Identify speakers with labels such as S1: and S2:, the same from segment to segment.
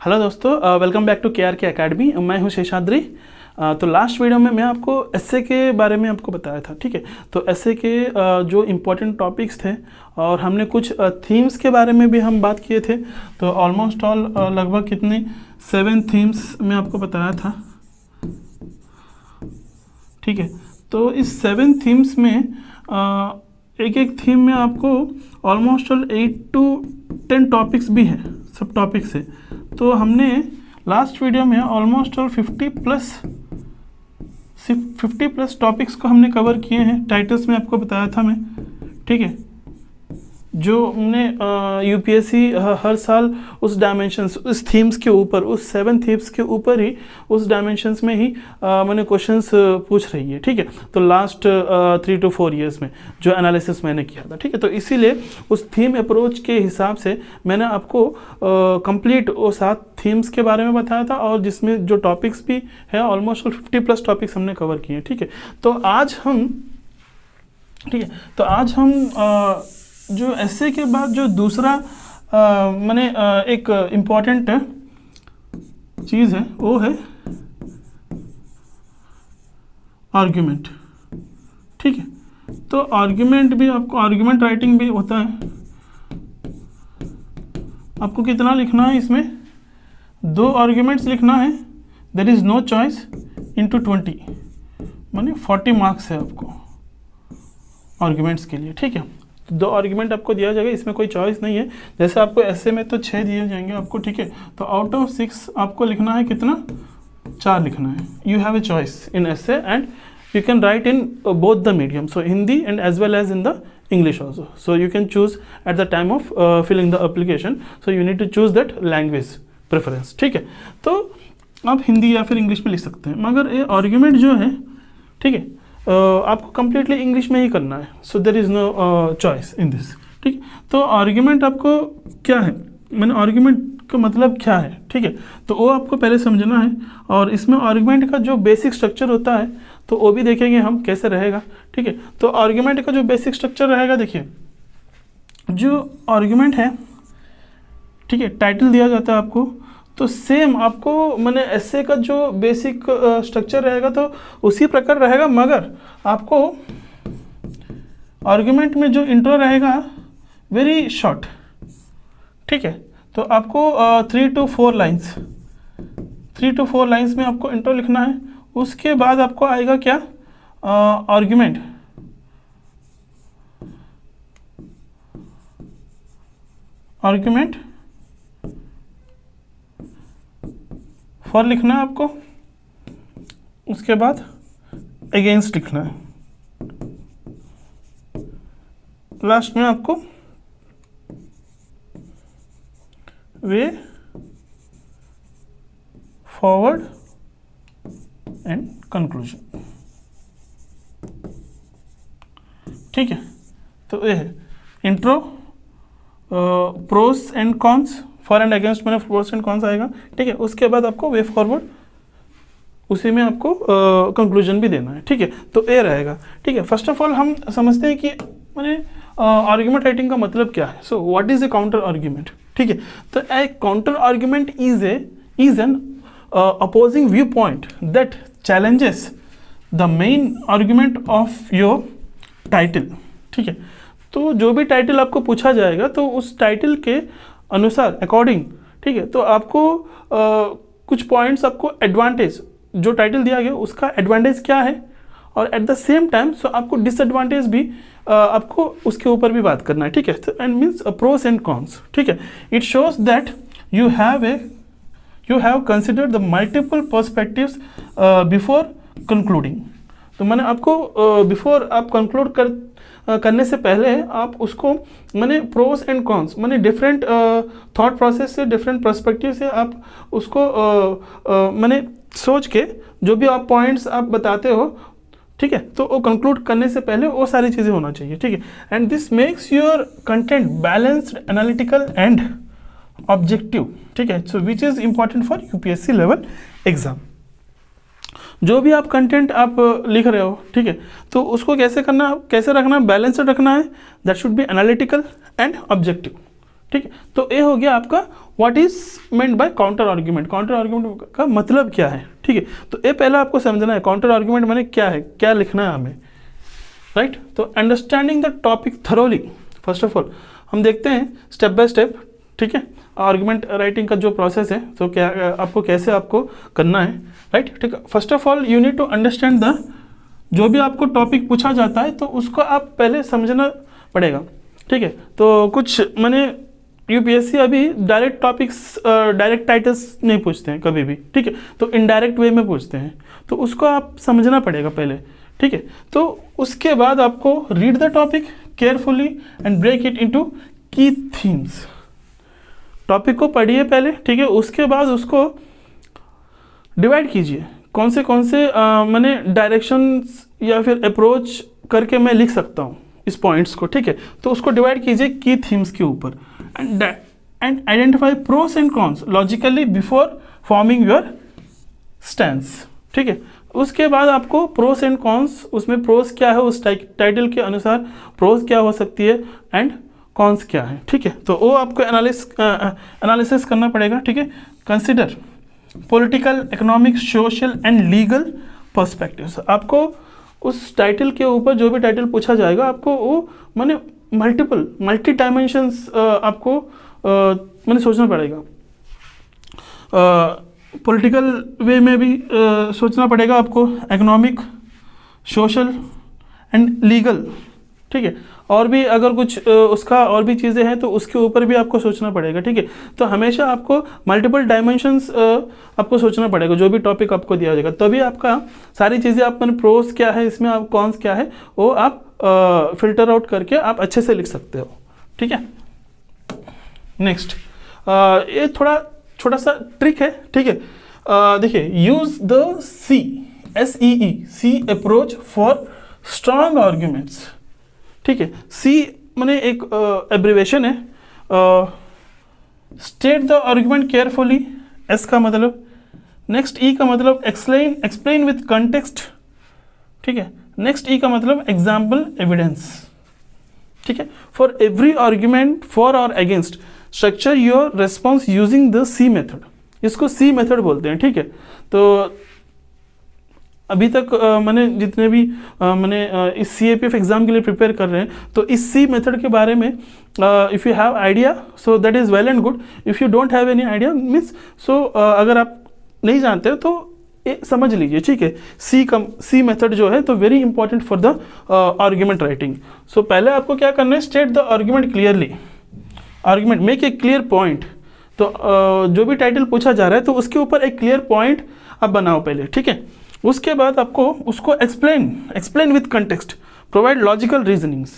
S1: Hello दोस्तों, welcome back to KRK academy. मैं हूं शेषाद्री। तो लास्ट वीडियो में मैं आपको एसए के बारे में आपको बताया था, ठीक है। तो एसए के जो इम्पोर्टेंट टॉपिक्स थे और हमने कुछ थीम्स के बारे में भी हम बात किए थे। तो ऑलमोस्ट ऑल लगभग कितने 7 थीम्स मैं आपको बताया था, ठीक है। तो इस 7 थीम्स में एक एक थीम में आपको ऑलमोस्ट ऑल 8 to 10 टॉपिक्स भी हैं, सब टॉपिक्स है। तो हमने लास्ट वीडियो में ऑलमोस्ट ऑल 50 प्लस टॉपिक्स को हमने कवर किए हैं। टाइटल्स में आपको बताया था मैं, ठीक है। जो हमने यूपीएससी हर साल उस डायमेंशंस, उस थीम्स के ऊपर, उस 7 थीम्स के ऊपर ही, उस डायमेंशंस में ही मैंने क्वेश्चंस पूछ रही है, ठीक है। तो लास्ट 3 to 4 ईयर्स में जो एनालिसिस मैंने किया था, ठीक है। तो इसीलिए उस थीम अप्रोच के हिसाब से मैंने आपको कंप्लीट वो 7 थीम्स के बारे में बताया था, और जिसमें जो टॉपिक्स भी है ऑलमोस्ट 50 प्लस टॉपिक्स हमने कवर किए, ठीक है। तो आज हम, ठीक है, तो आज हम जो एसए के बाद जो दूसरा मैंने एक इम्पॉर्टेंट चीज़ है वो है आर्ग्यूमेंट, ठीक है। तो आर्ग्यूमेंट भी आपको, आर्ग्यूमेंट राइटिंग भी होता है। आपको कितना लिखना है इसमें? 2 आर्ग्यूमेंट्स लिखना है। There is no choice into 20, माने 40 मार्क्स है आपको आर्ग्यूमेंट्स के लिए, ठीक है। 2 आर्ग्यूमेंट आपको दिया जाएगा, इसमें कोई चॉइस नहीं है। जैसे आपको एसए में तो 6 दिए जाएंगे आपको, ठीक है। तो आउट ऑफ 6 आपको लिखना है कितना? 4 लिखना है। You have a choice in essay and you can write in both the medium, so Hindi and as well as in the English also. So you can choose at the time of filling the application, so you need to choose that language preference, ठीक है। तो आप हिंदी या फिर English में लिख सकते हैं, मगर ये आर्ग्यूमेंट जो है, ठीक है, आपको कंप्लीटली इंग्लिश में ही करना है। So there is no choice in this, ठीक। तो आर्ग्यूमेंट आपको क्या है, मैंने आर्ग्यूमेंट का मतलब क्या है, ठीक है, तो वो आपको पहले समझना है। और इसमें आर्ग्यूमेंट का जो बेसिक स्ट्रक्चर होता है तो वो भी देखेंगे हम कैसे रहेगा, ठीक है। तो आर्ग्यूमेंट का जो बेसिक स्ट्रक्चर रहेगा, देखिए, जो आर्ग्यूमेंट है, ठीक है, टाइटल दिया जाता है आपको, तो सेम आपको मैंने एसए का जो बेसिक स्ट्रक्चर रहेगा तो उसी प्रकार रहेगा, मगर आपको आर्ग्यूमेंट में जो इंट्रो रहेगा वेरी शॉर्ट, ठीक है। तो आपको 3 to 4 लाइन्स, 3 to 4 लाइन्स में आपको इंट्रो लिखना है। उसके बाद आपको आएगा क्या? आर्ग्यूमेंट। आर्ग्यूमेंट फॉर लिखना है आपको। उसके बाद अगेंस्ट लिखना है। लास्ट में आपको वे फॉरवर्ड एंड कंक्लूजन, ठीक है। तो ये है intro, pros and cons, for and against मैंने प्रोस एंड कॉन्स आएगा, ठीक है। उसके बाद आपको वे फॉरवर्ड, उसी में आपको कंक्लूजन भी देना है, ठीक है। तो ये रहेगा, ठीक है। फर्स्ट ऑफ ऑल हम समझते हैं कि मैंने आर्ग्यूमेंट राइटिंग का मतलब क्या है। So what is a counter argument, ठीक है। तो a counter argument is an opposing viewpoint that challenges the main argument of your title, ठीक है। तो जो भी टाइटल आपको पूछा जाएगा तो उस टाइटल के अनुसार, अकॉर्डिंग, ठीक है, तो आपको कुछ पॉइंट्स, आपको एडवांटेज, जो टाइटल दिया गया उसका एडवांटेज क्या है, और at the same time so आपको डिसएडवांटेज भी आपको उसके ऊपर भी बात करना है, ठीक है। And means pros and cons, ठीक है। It shows that you have considered the multiple perspectives before concluding. तो मैंने आपको बिफोर आप कंक्लूड करने से पहले आप उसको मैंने प्रोस एंड कॉन्स, मैंने डिफरेंट थॉट प्रोसेस से, डिफरेंट पर्सपेक्टिव से आप उसको मैंने सोच के जो भी आप पॉइंट्स आप बताते हो, ठीक है, तो वो कंक्लूड करने से पहले वो सारी चीज़ें होना चाहिए, ठीक है। And this makes your content balanced, analytical and objective, ठीक है। So which is important for UPSC level exam. जो भी आप कंटेंट आप लिख रहे हो, ठीक है, तो उसको कैसे करना, कैसे रखना, बैलेंस्ड रखना है। That should be analytical and objective, ठीक है। तो ये हो गया आपका what is meant by counter argument, counter argument का मतलब क्या है, ठीक है। तो ये पहले आपको समझना है काउंटर आर्ग्यूमेंट माने क्या है, क्या लिखना है हमें, राइट। तो understanding the topic thoroughly, first of all हम देखते हैं स्टेप बाय स्टेप, ठीक है, आर्गुमेंट राइटिंग का जो प्रोसेस है, तो क्या आपको कैसे आपको करना है, राइट, ठीक है। First of all you need to understand the, जो भी आपको टॉपिक पूछा जाता है तो उसको आप पहले समझना पड़ेगा, ठीक है। तो कुछ मैंने यूपीएससी अभी डायरेक्ट टॉपिक्स, डायरेक्ट टाइटल्स नहीं पूछते हैं कभी भी, ठीक है, तो इनडायरेक्ट वे में पूछते हैं, तो उसको आप समझना पड़ेगा पहले, ठीक है। तो उसके बाद आपको read the topic carefully and break it into key themes, topic को पढ़िए पहले, ठीक है, उसके बाद उसको डिवाइड कीजिए, कौन से मैंने डायरेक्शंस या फिर अप्रोच करके मैं लिख सकता हूँ इस पॉइंट्स को, ठीक है। तो उसको डिवाइड कीजिए की थीम्स के ऊपर, and identify pros and cons logically before forming your stance, ठीक है। उसके बाद आपको प्रोस एंड कॉन्स, उसमें प्रोस क्या है उस टाइटल के अनुसार प्रोस क्या हो सकती है एंड कॉन्स क्या है, ठीक है। तो वो आपको एनालिसिस करना पड़ेगा, ठीक है। Consider political, economic, social and legal perspectives, आपको उस टाइटल के ऊपर जो भी टाइटल पूछा जाएगा आपको वो माने मल्टी डायमेंशंस आपको मैंने सोचना पड़ेगा, पॉलिटिकल वे में भी सोचना पड़ेगा आपको, इकोनॉमिक, सोशल एंड लीगल, ठीक है। और भी अगर कुछ उसका और भी चीज़ें हैं तो उसके ऊपर भी आपको सोचना पड़ेगा, ठीक है। तो हमेशा आपको मल्टीपल डायमेंशंस आपको सोचना पड़ेगा जो भी टॉपिक आपको दिया जाएगा, तभी आपका सारी चीज़ें आप मैंने प्रोस क्या है इसमें, आप कॉन्स क्या है वो आप फिल्टर आउट करके आप अच्छे से लिख सकते हो, ठीक है। नेक्स्ट ये थोड़ा छोटा सा ट्रिक है, ठीक है। देखिए, use the C approach for strong arguments, ठीक है। सी मैंने एक एब्रिवेशन है, state the argument carefully, S का मतलब, नेक्स्ट ई का मतलब एक्सप्लेन विथ कंटेक्स्ट, ठीक है। नेक्स्ट ई का मतलब एग्जाम्पल, एविडेंस, ठीक है। फॉर एवरी आर्ग्यूमेंट फॉर और against structure your response using the C method, इसको सी मेथड बोलते हैं, ठीक है। तो अभी तक मैंने जितने भी मैंने इस CAPF एग्ज़ाम के लिए प्रिपेयर कर रहे हैं, तो इस सी मेथड के बारे में if you have idea so that is well and good, if you don't have any idea means so अगर आप नहीं जानते हो तो समझ लीजिए, ठीक है। सी मेथड जो है तो very important for the argument writing. So पहले आपको क्या करना है, state the argument clearly, argument make a clear point. तो जो भी टाइटल पूछा जा रहा है तो उसके ऊपर एक क्लियर पॉइंट आप बनाओ पहले, ठीक है। उसके बाद आपको उसको explain with context, provide logical reasonings,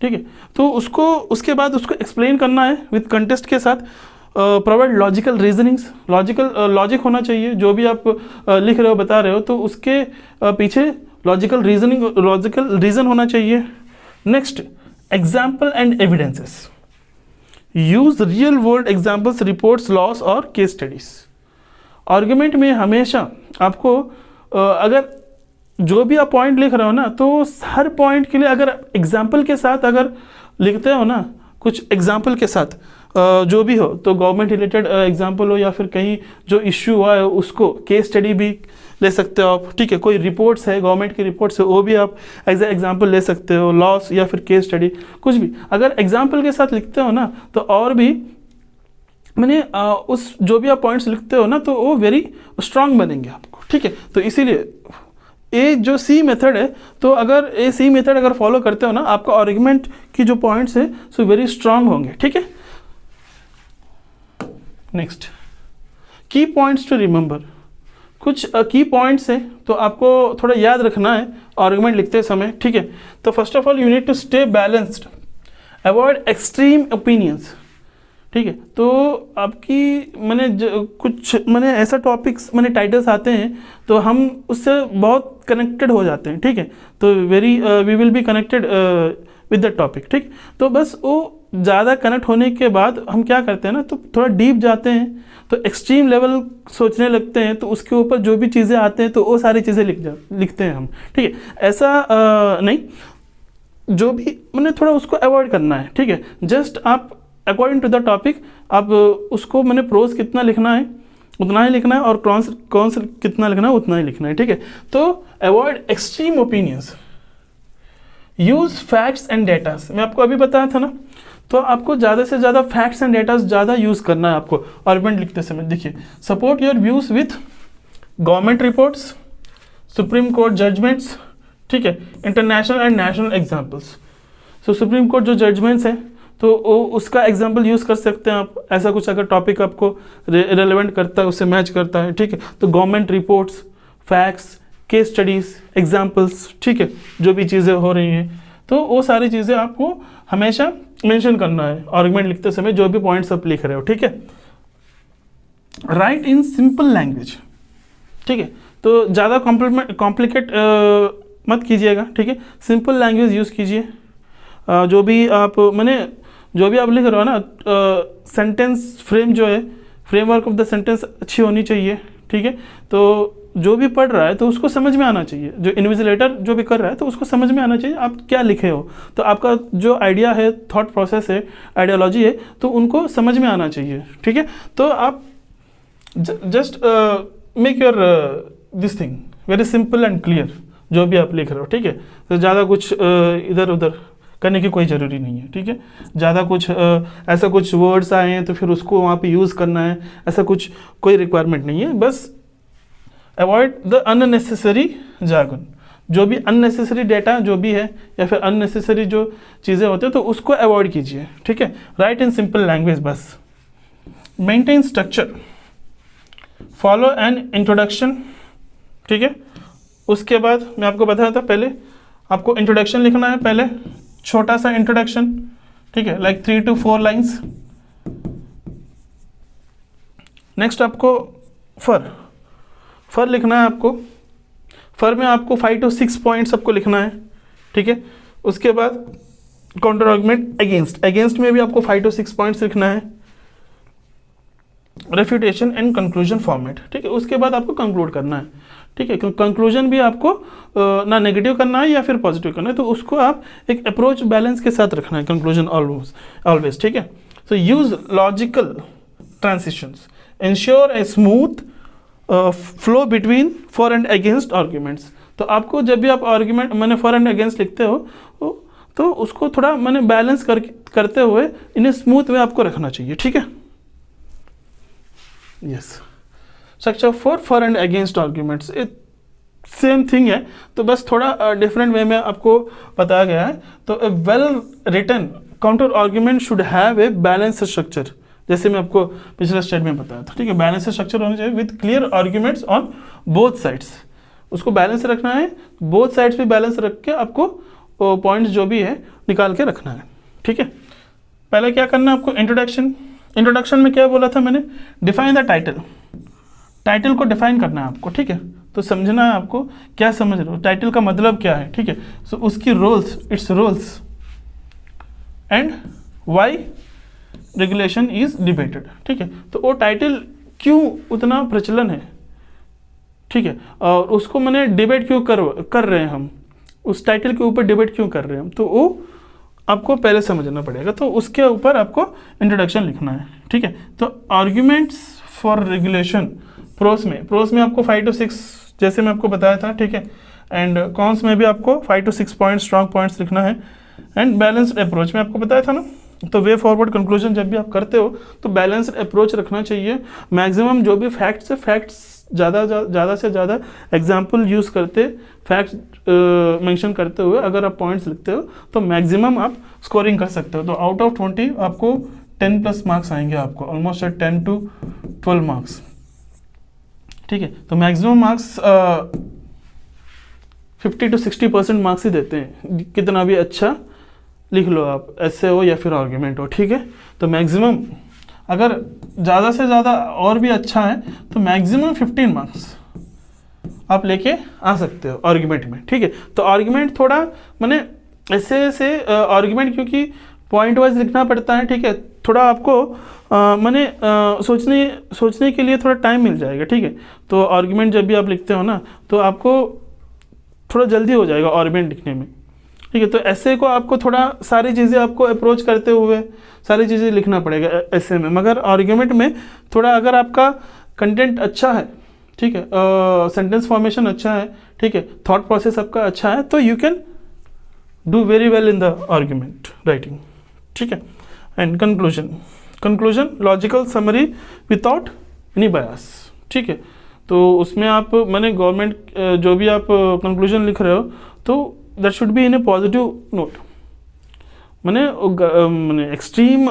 S1: ठीक है। तो उसके बाद उसको एक्सप्लेन करना है विथ कंटेक्स्ट के साथ, प्रोवाइड लॉजिकल रीजनिंग्स, लॉजिक होना चाहिए, जो भी आप लिख रहे हो बता रहे हो तो उसके पीछे लॉजिकल रीज़न होना चाहिए। Next, example and evidences, use real world examples, reports, loss और केस स्टडीज। आर्ग्यूमेंट में हमेशा आपको अगर जो भी आप पॉइंट लिख रहे हो ना, तो हर पॉइंट के लिए अगर एग्जाम्पल के साथ अगर लिखते हो ना, कुछ एग्जाम्पल के साथ जो भी हो, तो गवर्नमेंट रिलेटेड एग्जाम्पल हो या फिर कहीं जो इश्यू हुआ है उसको केस स्टडी भी ले सकते हो आप, ठीक है। कोई रिपोर्ट्स है, गवर्नमेंट की रिपोर्ट्स है, वो भी आप एज ए एग्जाम्पल ले सकते हो, लॉस या फिर केस स्टडी, कुछ भी अगर एग्जाम्पल के साथ लिखते हो ना तो और भी मैंने उस जो भी आप पॉइंट्स लिखते हो ना तो वो वेरी स्ट्रांग बनेंगे आपको, ठीक है। तो इसीलिए ये जो सी मेथड है, तो अगर ये सी मेथड अगर फॉलो करते हो ना, आपका आर्ग्यूमेंट की जो पॉइंट्स है सो वेरी स्ट्रांग होंगे, ठीक है। नेक्स्ट, की पॉइंट्स टू रिमेंबर, कुछ की पॉइंट्स है तो आपको थोड़ा याद रखना है आर्ग्यूमेंट लिखते समय, ठीक है। तो first of all you need to stay balanced, avoid extreme opinions, ठीक है। तो आपकी कुछ ऐसा टॉपिक्स टाइटल्स आते हैं तो हम उससे बहुत कनेक्टेड हो जाते हैं, ठीक है। तो we will be connected with the topic, ठीक। तो बस वो ज़्यादा कनेक्ट होने के बाद हम क्या करते हैं ना, तो थोड़ा डीप जाते हैं, तो एक्सट्रीम लेवल सोचने लगते हैं, तो उसके ऊपर जो भी चीज़ें आते हैं तो वो सारी चीज़ें लिखते हैं हम, ठीक है। ऐसा नहीं, जो भी थोड़ा उसको अवॉइड करना है, ठीक है। जस्ट आप अकॉर्डिंग टू द टॉपिक आप उसको मैंने प्रोज कितना लिखना है उतना ही लिखना है, और कॉन्स कितना लिखना है उतना ही लिखना है, ठीक है। तो avoid extreme opinions, use facts and datas, मैं आपको अभी बताया था ना। तो आपको ज़्यादा से ज़्यादा फैक्ट्स एंड डेटास ज़्यादा यूज़ करना है आपको आर्गुमेंट लिखते समय। देखिए, support your views with government reports, supreme court judgments, ठीक है, international and national examples. So supreme court जो जजमेंट्स हैं तो उसका एग्जाम्पल यूज़ कर सकते हैं आप, ऐसा कुछ अगर टॉपिक आपको रेलेवेंट करता है, उससे मैच करता है, ठीक है। तो government reports, facts, case studies, examples, ठीक है, जो भी चीज़ें हो रही हैं, तो वो सारी चीज़ें आपको हमेशा मेंशन करना है आर्गुमेंट लिखते समय, जो भी पॉइंट्स आप लिख रहे हो, ठीक है। राइट इन सिंपल लैंग्वेज, ठीक है, तो ज़्यादा कॉम्प्लिकेट मत कीजिएगा, ठीक है, सिंपल लैंग्वेज यूज़ कीजिए। जो भी आप लिख रहे हो ना, सेंटेंस फ्रेम जो है, फ्रेमवर्क ऑफ द सेंटेंस अच्छी होनी चाहिए, ठीक है। तो जो भी पढ़ रहा है तो उसको समझ में आना चाहिए, जो इन्विजिलेटर जो भी कर रहा है तो उसको समझ में आना चाहिए आप क्या लिखे हो। तो आपका जो आइडिया है, थॉट प्रोसेस है, आइडियोलॉजी है, तो उनको समझ में आना चाहिए, ठीक है। तो आप just make your this thing very simple and clear, जो भी आप लिख रहे हो, ठीक है। तो ज़्यादा कुछ इधर उधर करने की कोई ज़रूरी नहीं है, ठीक है। ज़्यादा कुछ ऐसा कुछ वर्ड्स आए हैं तो फिर उसको वहाँ पे यूज़ करना है, ऐसा कुछ कोई रिक्वायरमेंट नहीं है। बस अवॉइड द अननेसेसरी जार्गन, जो भी अननेसेसरी डेटा जो भी है या फिर अननेसेसरी जो चीज़ें होती हैं तो उसको अवॉइड कीजिए, ठीक है। राइट इन सिंपल लैंग्वेज बस। Maintain structure, follow an introduction, ठीक है। उसके बाद मैं आपको बताया था, पहले आपको इंट्रोडक्शन लिखना है, पहले छोटा सा इंट्रोडक्शन, ठीक है, लाइक 3 to 4 लाइन्स। नेक्स्ट आपको फर लिखना है आपको। फर में आपको 5 to 6 पॉइंट्स आपको लिखना है, ठीक है। उसके बाद काउंटर आर्गुमेंट अगेंस्ट में भी आपको 5 to 6 पॉइंट्स लिखना है। रेफ्यूटेशन एंड कंक्लूजन फॉर्मेट, ठीक है। उसके बाद आपको कंक्लूड करना है, ठीक है। कंक्लूजन भी आपको ना नेगेटिव करना है या फिर पॉजिटिव करना है, तो उसको आप एक अप्रोच बैलेंस के साथ रखना है, कंक्लूजन ऑलवेज, ठीक है। So use logical transitions, ensure a smooth flow between for and against arguments. तो आपको जब भी आप आर्ग्यूमेंट फॉर एंड अगेंस्ट लिखते हो तो उसको थोड़ा बैलेंस करते हुए इन्हें स्मूथ वे आपको रखना चाहिए, ठीक है। Yes, structure for and against arguments same thing है, तो बस थोड़ा डिफरेंट वे में आपको बताया गया है। तो a well written counter argument should have a balance structure, जैसे मैं आपको पिछले स्लाइड में बताया था, ठीक है। बैलेंस स्ट्रक्चर होना चाहिए with clear arguments on both sides, उसको बैलेंस रखना है, बोथ साइड्स पे बैलेंस रख के आपको पॉइंट्स जो भी है निकाल के रखना है, ठीक है। पहले क्या करना है आपको, इंट्रोडक्शन में क्या बोला था मैंने, डिफाइन द टाइटल को डिफाइन करना है आपको, ठीक है। तो समझना है आपको क्या समझ रहे हो, टाइटल का मतलब क्या है, ठीक है। सो उसकी it's roles and why regulation is debated, ठीक है। तो वो टाइटल क्यों उतना प्रचलन है, ठीक है, और उसको मैंने डिबेट क्यों कर रहे हैं हम, उस टाइटल के ऊपर डिबेट क्यों कर रहे हैं हम, तो वो आपको पहले समझना पड़ेगा। तो उसके ऊपर आपको इंट्रोडक्शन लिखना है, ठीक है। तो आर्ग्यूमेंट्स फॉर रेगुलेशन प्रोस में आपको 5 to 6 जैसे मैं आपको बताया था, ठीक है। एंड कॉन्स में भी आपको 5 to 6 पॉइंट्स स्ट्रॉन्ग पॉइंट्स लिखना है। एंड बैलेंस्ड अप्रोच में आपको बताया था ना, तो वे फॉरवर्ड कंक्लूजन जब भी आप करते हो तो बैलेंस्ड अप्रोच रखना चाहिए। मैक्सिमम जो भी फैक्ट्स है, फैक्ट्स ज़्यादा से ज़्यादा एग्जाम्पल यूज़ करते, फैक्ट्स मेंशन करते हुए अगर आप पॉइंट्स लिखते हो तो मैक्सिमम आप स्कोरिंग कर सकते हो। तो आउट ऑफ 20 आपको 10+ मार्क्स आएंगे, आपको ऑलमोस्ट 10 to 12 मार्क्स, ठीक है। तो मैक्सिमम मार्क्स 50 to 60% मार्क्स ही देते हैं, कितना भी अच्छा लिख लो आप, ऐसे हो या फिर आर्ग्यूमेंट हो, ठीक है। तो मैक्सिमम अगर ज़्यादा से ज़्यादा और भी अच्छा है तो मैक्सिमम 15 मार्क्स आप लेके आ सकते हो आर्ग्यूमेंट में, ठीक है। तो आर्ग्यूमेंट थोड़ा मैंने ऐसे आर्ग्यूमेंट क्योंकि पॉइंट वाइज लिखना पड़ता है, ठीक है, थोड़ा आपको मैंने सोचने के लिए थोड़ा टाइम मिल जाएगा, ठीक है। तो आर्ग्यूमेंट जब भी आप लिखते हो ना तो आपको थोड़ा जल्दी हो जाएगा आर्ग्यूमेंट लिखने में, ठीक है। तो ऐसे को आपको थोड़ा सारी चीज़ें आपको अप्रोच करते हुए सारी चीज़ें लिखना पड़ेगा ऐसे में, मगर आर्ग्यूमेंट में थोड़ा अगर आपका कंटेंट अच्छा है, ठीक है, सेंटेंस फॉर्मेशन अच्छा है, ठीक है, थॉट प्रोसेस आपका अच्छा है, तो you can do very well in the argument writing, ठीक है। And conclusion logical summary without any बायस, ठीक है। तो उसमें आप मैंने गवर्नमेंट जो भी आप कंक्लूजन लिख रहे हो तो that should be in A positive note, मैंने एक्सट्रीम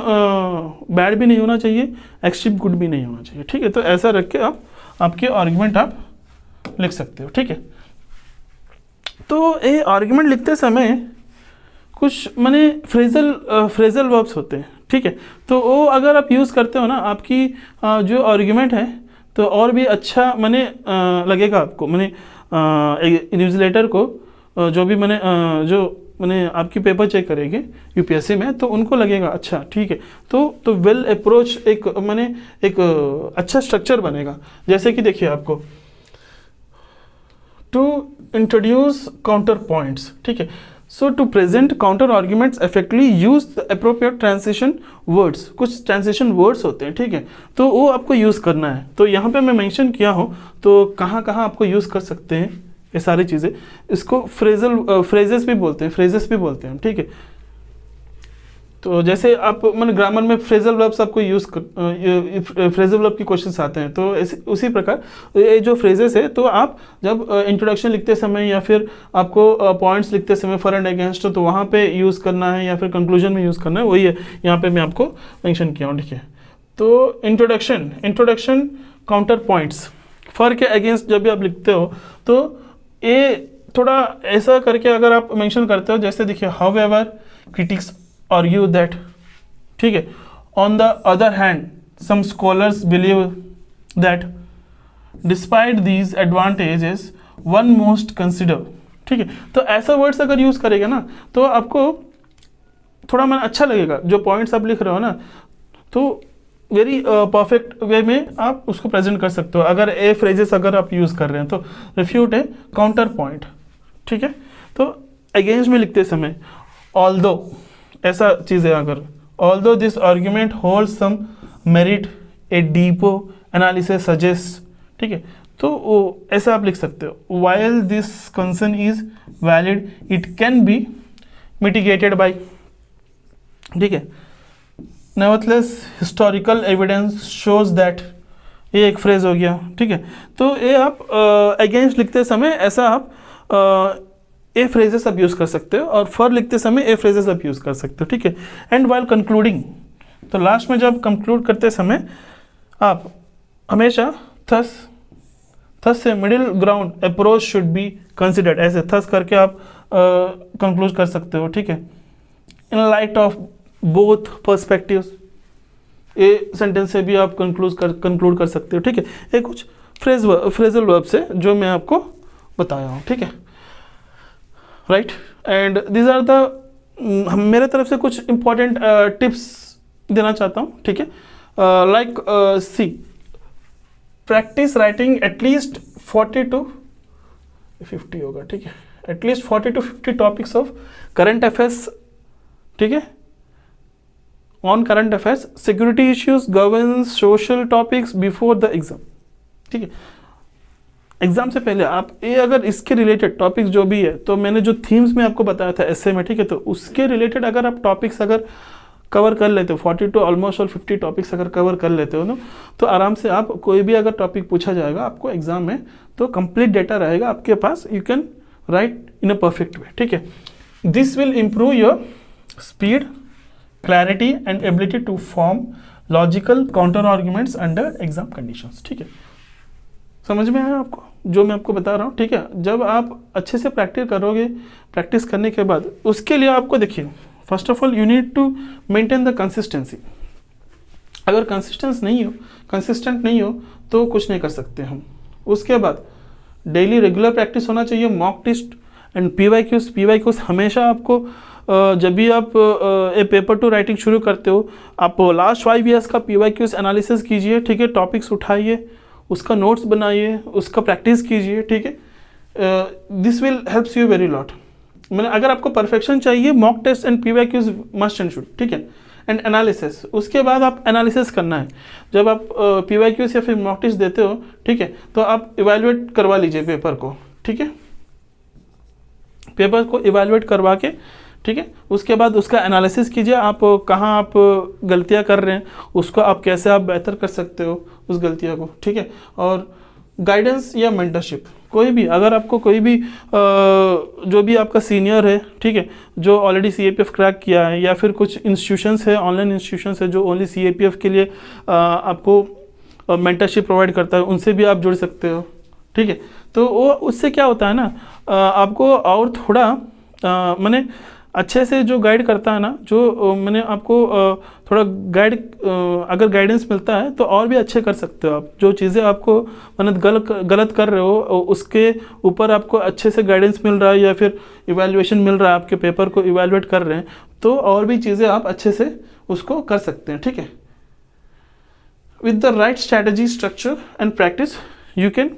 S1: बैड भी नहीं होना चाहिए, एक्सट्रीम गुड भी नहीं होना चाहिए, ठीक है। तो ऐसा रख के आप आपके आर्ग्यूमेंट आप लिख सकते हो, ठीक है। तो ये आर्ग्यूमेंट लिखते समय कुछ मैंने फ्रेजल वर्ब्स होते हैं, ठीक है। तो वो अगर आप यूज़ करते हो ना, आपकी जो आर्ग्यूमेंट है तो और भी अच्छा लगेगा आपको। इन्विजिलेटर को जो भी मैंने आपकी पेपर चेक करेंगे यूपीएससी में, तो उनको लगेगा अच्छा, ठीक है। तो वेल अप्रोच एक अच्छा स्ट्रक्चर बनेगा। जैसे कि देखिए आपको टू इंट्रोड्यूस काउंटर पॉइंट्स, ठीक है। So to present counter arguments effectively use the appropriate transition words, कुछ ट्रांजिशन वर्ड्स होते हैं, ठीक है। तो वो आपको यूज़ करना है। तो यहाँ पे मैं मेंशन किया हूँ, तो कहाँ कहाँ आपको यूज़ कर सकते हैं ये सारी चीज़ें। इसको फ्रेजेस भी बोलते हैं, ठीक है। तो जैसे आप ग्रामर में फ्रेजल वर्ब्स आपको फ्रेजल वर्ब के क्वेश्चंस आते हैं, तो उसी प्रकार ये जो फ्रेजेस है, तो आप जब इंट्रोडक्शन लिखते समय या फिर आपको पॉइंट्स लिखते समय फॉर एंड अगेंस्ट, तो वहाँ पे यूज़ करना है या फिर कंक्लूजन में यूज़ करना है, वही है यहाँ पे मैं आपको मेंशन किया हूँ, ठीक है। तो इंट्रोडक्शन काउंटर पॉइंट्स फॉर के अगेंस्ट जब भी आप लिखते हो, तो ये थोड़ा ऐसा करके अगर आप मेंशन करते हो, जैसे देखिए हाउएवर क्रिटिक्स argue that, ठीक है, on the other hand some scholars believe that despite these advantages one must consider, ठीक है। तो ऐसा वर्ड्स अगर यूज़ करेगा ना, तो आपको थोड़ा अच्छा लगेगा। जो पॉइंट्स आप लिख रहे हो ना, तो वेरी परफेक्ट वे में आप उसको प्रेजेंट कर सकते हो। अगर ए फ्रेजेस अगर आप यूज़ कर रहे हैं, तो रिफ्यूट है काउंटर पॉइंट, ठीक है। तो अगेंस्ट में लिखते समय ऑल्दो ऐसा चीज़ है, अगर although this argument holds some merit a deeper analysis suggest, ठीक है। तो वो ऐसा आप लिख सकते हो। While this concern is valid it can be mitigated by, ठीक है। Nevertheless historical evidence shows that, ये एक फ्रेज हो गया, ठीक है। तो ये आप अगेंस्ट लिखते समय ऐसा आप ए फ्रेजेस आप यूज़ कर सकते हो, और फॉर लिखते समय ए फ्रेजेस आप यूज़ कर सकते हो, ठीक है। एंड वाइल कंक्लूडिंग, तो लास्ट में जब कंक्लूड करते समय आप हमेशा थस से middle ground approach should be considered, ऐसे थस करके आप कंक्लूड कर सकते हो, ठीक है। In light of both perspectives, a sentence से भी आप कंक्लूड कर सकते हो, ठीक है। ये कुछ फ्रेजल वर्ब से जो मैं आपको बताया हूँ, ठीक है, right. And these are the मेरे तरफ से कुछ इंपॉर्टेंट टिप्स देना चाहता हूँ, ठीक है। Like see, practice writing at least 40 to 50 होगा, ठीक है, at least 40 to 50 topics of current affairs, ठीक है, on current affairs, security issues, governance, social topics before the exam, ठीक है। एग्जाम से पहले आप ये अगर इसके रिलेटेड टॉपिक्स जो भी है, तो मैंने जो थीम्स में आपको बताया था एस्से में, ठीक है, तो उसके रिलेटेड अगर आप टॉपिक्स अगर कवर कर लेते हो, 40 to ऑलमोस्ट और 50 टॉपिक्स अगर कवर कर लेते हो ना, तो आराम से आप कोई भी अगर टॉपिक पूछा जाएगा आपको एग्जाम में, तो कंप्लीट डेटा रहेगा आपके पास, you can write in a perfect way, ठीक है। This will improve your speed, clarity and ability to form logical counter arguments under exam conditions, ठीक है। समझ में आया आपको जो मैं आपको बता रहा हूँ, ठीक है। जब आप अच्छे से प्रैक्टिस करोगे, प्रैक्टिस करने के बाद उसके लिए आपको देखिए, first of all you need to maintain the consistency. अगर कंसिस्टेंट नहीं हो तो कुछ नहीं कर सकते हम। उसके बाद डेली रेगुलर प्रैक्टिस होना चाहिए, मॉक टेस्ट एंड पीवाईक्यूज हमेशा आपको जब भी आप ए पेपर टू राइटिंग शुरू करते हो, आप लास्ट 5 years का पीवाईक्यूज एनालिसिस कीजिए, ठीक है। टॉपिक्स उठाइए, उसका नोट्स बनाइए, उसका प्रैक्टिस कीजिए, ठीक है। This will helps you very lot. मैंने अगर आपको परफेक्शन चाहिए, mock test and PYQs must and should, ठीक है, एंड एनालिसिस, उसके बाद आप एनालिसिस करना है। जब आप PYQs या फिर मॉक टेस्ट देते हो, ठीक है, तो आप इवेलुएट करवा लीजिए पेपर को, ठीक है, पेपर को इवेलुएट करवा के, ठीक है, उसके बाद उसका एनालिसिस कीजिए, आप कहाँ आप गलतियाँ कर रहे हैं, उसको आप कैसे आप बेहतर कर सकते हो उस गलतियों को, ठीक है। और गाइडेंस या मेंटरशिप, कोई भी अगर आपको कोई भी जो भी आपका सीनियर है, ठीक है, जो ऑलरेडी CAPF क्रैक किया है, या फिर कुछ इंस्टीट्यूशंस है, ऑनलाइन इंस्टीट्यूशंस है जो ओनली CAPF के लिए आपको मेंटरशिप प्रोवाइड करता है, उनसे भी आप जुड़ सकते हो, ठीक है। तो वो उससे क्या होता है ना, आपको और थोड़ा मैंने अच्छे से जो गाइड करता है ना, जो मैंने आपको थोड़ा गाइड, अगर गाइडेंस मिलता है तो और भी अच्छे कर सकते हो आप। जो चीज़ें आपको मतलब गलत कर रहे हो, उसके ऊपर आपको अच्छे से गाइडेंस मिल रहा है, या फिर इवैल्यूएशन मिल रहा है, आपके पेपर को इवैल्यूएट कर रहे हैं, तो और भी चीज़ें आप अच्छे से उसको कर सकते हैं, ठीक है। With the right strategy, structure and practice you can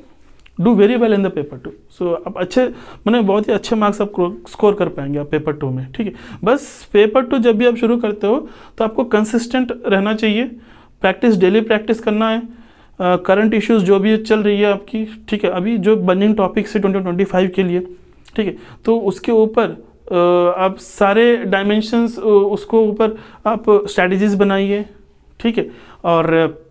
S1: do very well in the paper 2। सो आप अच्छे मैंने बहुत ही अच्छे मार्क्स आप स्कोर कर पाएंगे आप पेपर 2 में, ठीक है। बस पेपर 2 जब भी आप शुरू करते हो तो आपको कंसिस्टेंट रहना चाहिए, प्रैक्टिस, डेली प्रैक्टिस करना है। करंट इश्यूज़ जो भी चल रही है आपकी, ठीक है, अभी जो बर्निंग टॉपिक्स है 2025 के लिए, ठीक है, तो उसके ऊपर आप सारे डायमेंशंस, उसको ऊपर आप स्ट्रैटेजीज बनाइए, ठीक है, और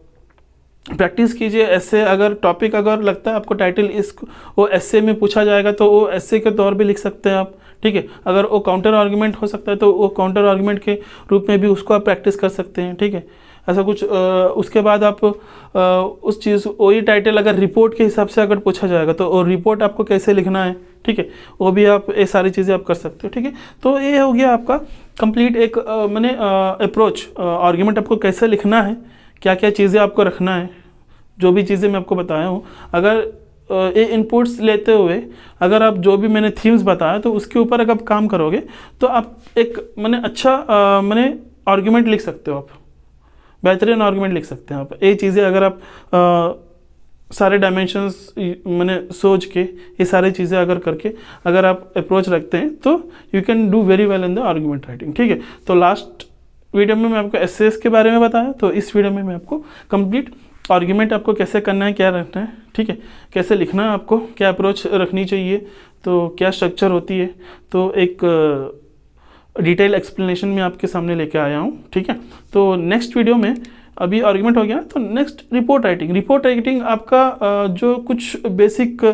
S1: प्रैक्टिस कीजिए। ऐसे अगर टॉपिक अगर लगता है आपको टाइटल इस वो एस्से में पूछा जाएगा तो वो एस्से के तौर पे लिख सकते हैं आप, ठीक है। अगर वो काउंटर आर्गुमेंट हो सकता है तो वो काउंटर आर्गुमेंट के रूप में भी उसको आप प्रैक्टिस कर सकते हैं, ठीक है। ऐसा कुछ उसके बाद आप उस चीज़, वही टाइटल अगर रिपोर्ट के हिसाब से अगर पूछा जाएगा तो वो रिपोर्ट आपको कैसे लिखना है, ठीक है, वो भी आप ये सारी चीज़ें आप कर सकते हो, ठीक है। तो ये हो गया आपका कंप्लीट एक मैंने अप्रोच, आर्गुमेंट आपको कैसे लिखना है, क्या क्या चीज़ें आपको रखना है, जो भी चीज़ें मैं आपको बताया हूँ। अगर ये इनपुट्स लेते हुए अगर आप जो भी मैंने थीम्स बताया तो उसके ऊपर अगर आप काम करोगे तो आप एक मैंने अच्छा मैंने आर्गुमेंट लिख सकते हो, आप बेहतरीन आर्गुमेंट लिख सकते हैं आप। ये चीज़ें अगर आप सारे डायमेंशंस मैंने सोच के, ये सारी चीज़ें अगर करके अगर आप अप्रोच रखते हैं तो you can do very well in the argument writing, ठीक है। तो लास्ट वीडियो में मैं आपको एसेस के बारे में बताया, तो इस वीडियो में मैं आपको कंप्लीट आर्ग्यूमेंट आपको कैसे करना है, क्या रखना है, ठीक है, कैसे लिखना है आपको, क्या अप्रोच रखनी चाहिए, तो क्या स्ट्रक्चर होती है, तो एक डिटेल एक्सप्लेनेशन में आपके सामने लेके आया हूँ, ठीक है। तो नेक्स्ट वीडियो में, अभी आर्ग्यूमेंट हो गया, तो next report writing. Report writing आपका जो कुछ बेसिक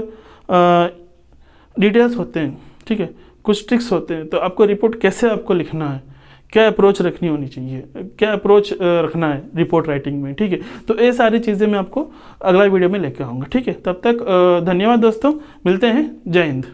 S1: डिटेल्स होते हैं, ठीक है, कुछ ट्रिक्स होते हैं, तो आपको रिपोर्ट कैसे आपको लिखना है, क्या अप्रोच रखनी होनी चाहिए, क्या अप्रोच रखना है रिपोर्ट राइटिंग में, ठीक है। तो ये सारी चीज़ें मैं आपको अगला वीडियो में लेकर आऊँगा, ठीक है। तब तक धन्यवाद दोस्तों, मिलते हैं, जय हिंद।